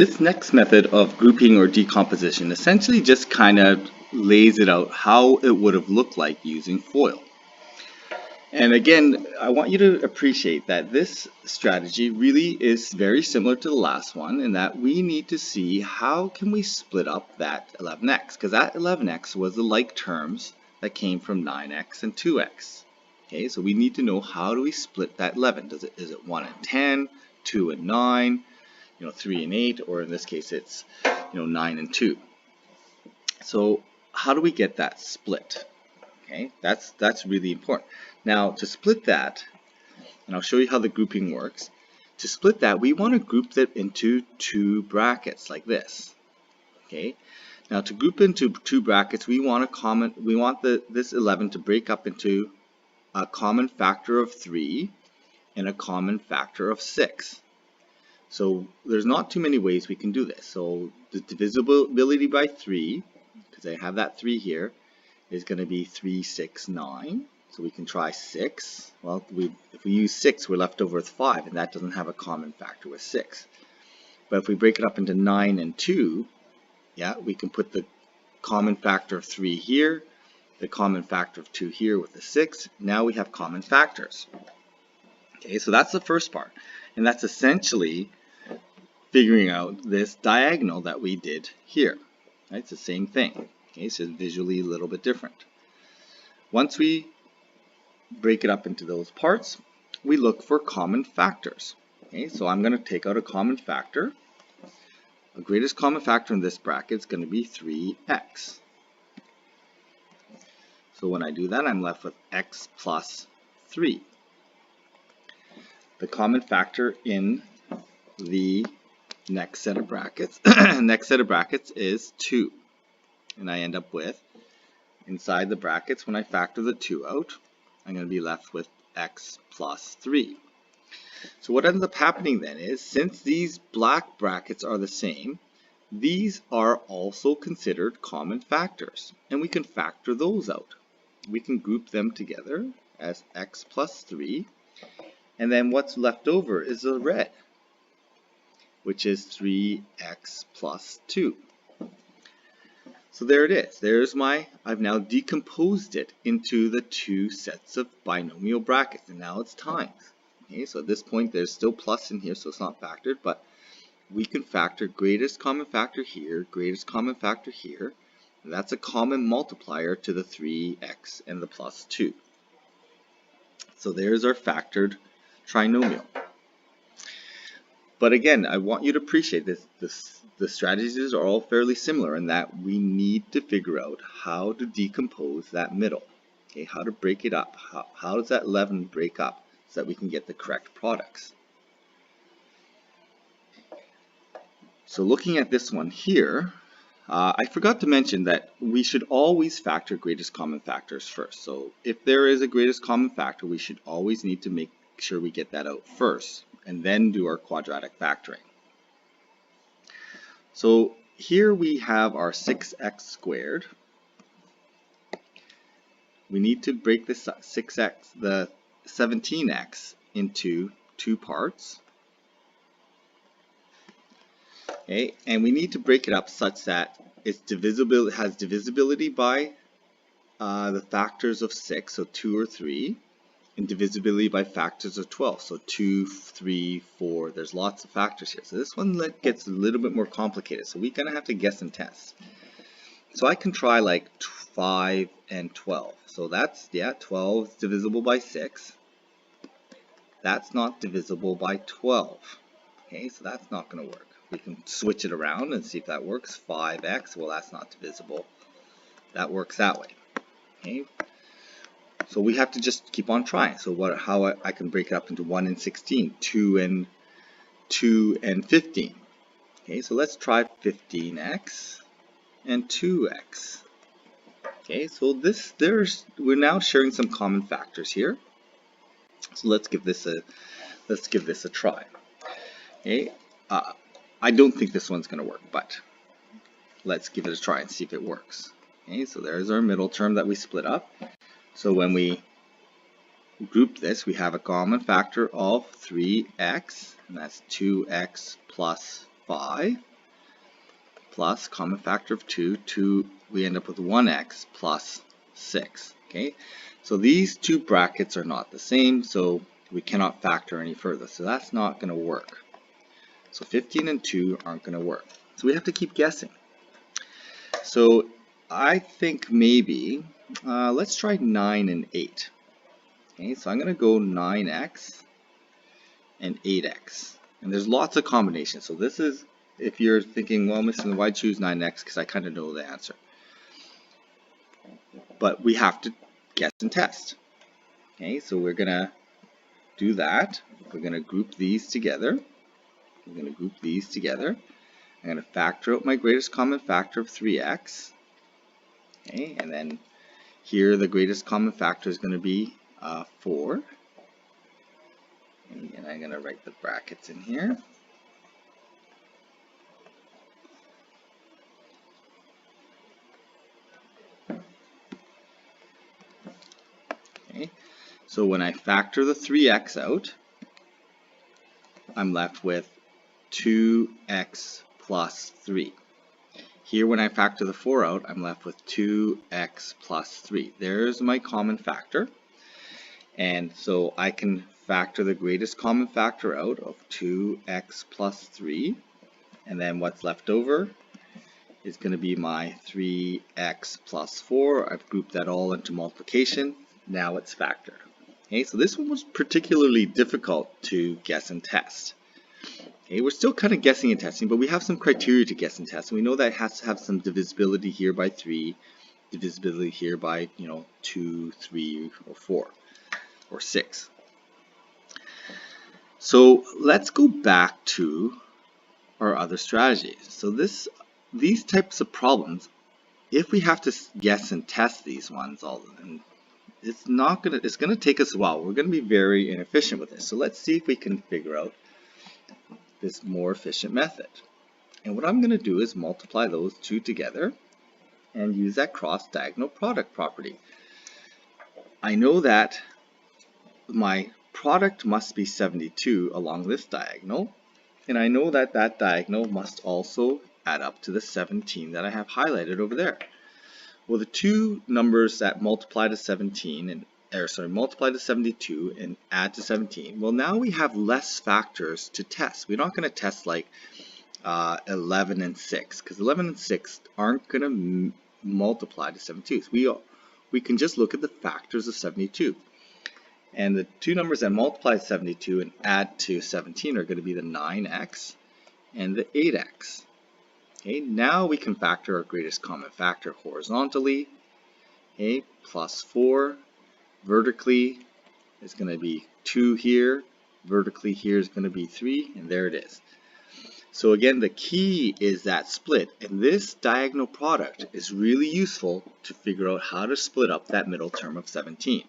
This next method of grouping or decomposition essentially just kind of lays it out how it would have looked like using FOIL. And again, I want you to appreciate that this strategy really is very similar to the last one in that we need to see how can we split up that 11x, because that 11x was the like terms that came from 9x and 2x. Okay, so we need to know how do we split that 11. Is it 1 and 10, 2 and 9, 3 and 8, or in this case it's 9 and 2. So how do we get that split? Okay, that's really important. Now to split that, and I'll show you how the grouping works. To split that, we want to group that into two brackets like this. Okay. Now to group into two brackets, we want this 11 to break up into a common factor of 3 and a common factor of 6. So there's not too many ways we can do this. So the divisibility by 3, because I have that 3 here, is going to be 3, 6, 9. So we can try 6. Well, if we use 6, we're left over with 5, and that doesn't have a common factor with 6. But if we break it up into 9 and 2, yeah, we can put the common factor of 3 here, the common factor of 2 here with the 6. Now we have common factors. Okay, so that's the first part. And that's essentially figuring out this diagonal that we did here. Right? It's the same thing. Okay, so it's visually a little bit different. Once we break it up into those parts, we look for common factors. Okay, so I'm going to take out a common factor. The greatest common factor in this bracket is going to be 3x. So when I do that, I'm left with x plus 3. The common factor in the next set of brackets is 2. And I end up with, inside the brackets, when I factor the 2 out, I'm going to be left with x plus 3. So what ends up happening then is, since these black brackets are the same, these are also considered common factors. And we can factor those out. We can group them together as x plus 3. And then what's left over is the red, which is 3x plus 2. So there it is. I've now decomposed it into the two sets of binomial brackets, and now it's times. Okay, so at this point there's still plus in here, so it's not factored, but we can factor greatest common factor here, greatest common factor here. And that's a common multiplier to the 3x and the plus 2. So there's our factored trinomial. But again, I want you to appreciate the strategies are all fairly similar in that we need to figure out how to decompose that middle. Okay, how to break it up. How does that 11 break up so that we can get the correct products? So looking at this one here, I forgot to mention that we should always factor greatest common factors first. So if there is a greatest common factor, we should always need to make sure we get that out first and then do our quadratic factoring. So here we have our 6x squared. We need to break the 17x into two parts. Okay, and we need to break it up such that it's divisible. It has divisibility by the factors of 6, so 2 or 3, and divisibility by factors of 12, so 2, 3, 4. There's lots of factors here. So this one gets a little bit more complicated. So we're gonna have to guess and test. So I can try like 5 and 12. So that's 12 is divisible by 6. That's not divisible by 12. Okay, so that's not going to work. We can switch it around and see if that works. 5x, well, that's not divisible. That works that way. Okay, so we have to just keep on trying. So how I can break it up into 1 and 16, 2 and 15. Okay, so let's try 15x and 2x. Okay, so we're now sharing some common factors here. So let's give this a try. Okay, I don't think this one's going to work, but let's give it a try and see if it works. Okay, so there's our middle term that we split up. So when we group this, we have a common factor of 3x, and that's 2x plus 5. plus common factor of 2, we end up with 1x plus 6. Okay, so these two brackets are not the same, so we cannot factor any further. So that's not going to work. So 15 and 2 aren't going to work. So we have to keep guessing. So I think maybe, let's try 9 and 8. Okay, so I'm going to go 9x and 8x. And there's lots of combinations. So this is, if you're thinking, well, Mr. why choose 9x? Because I kind of know the answer. But we have to guess and test. Okay, so we're going to do that. We're going to group these together. I'm going to group these together. I'm going to factor out my greatest common factor of 3x. Okay, and then here the greatest common factor is going to be 4. Okay, and I'm going to write the brackets in here. Okay, so when I factor the 3x out, I'm left with 2x plus 3. Here when I factor the 4 out, I'm left with 2x plus 3. There's my common factor. And so I can factor the greatest common factor out of 2x plus 3. And then what's left over is going to be my 3x plus 4. I've grouped that all into multiplication. Now it's factored. Okay, so this one was particularly difficult to guess and test. Okay, we're still kind of guessing and testing, but we have some criteria to guess and test. And we know that it has to have some divisibility here by 3, divisibility here by 2, 3, or 4, or 6. So let's go back to our other strategies. So these types of problems, if we have to guess and test these ones, it's going to take us a while. We're going to be very inefficient with this. So let's see if we can figure out this more efficient method. And what I'm going to do is multiply those two together and use that cross-diagonal product property. I know that my product must be 72 along this diagonal, and I know that that diagonal must also add up to the 17 that I have highlighted over there. Well, the two numbers that multiply to multiply to 72 and add to 17, well, now we have less factors to test. We're not going to test like 11 and 6, because 11 and 6 aren't going to multiply to 72. So we can just look at the factors of 72. And the two numbers that multiply to 72 and add to 17 are going to be the 9x and the 8x. Okay, now we can factor our greatest common factor horizontally. Okay, plus 4. Vertically is going to be 2 here. Vertically here is going to be 3, and there it is. So again, the key is that split, and this diagonal product is really useful to figure out how to split up that middle term of 17.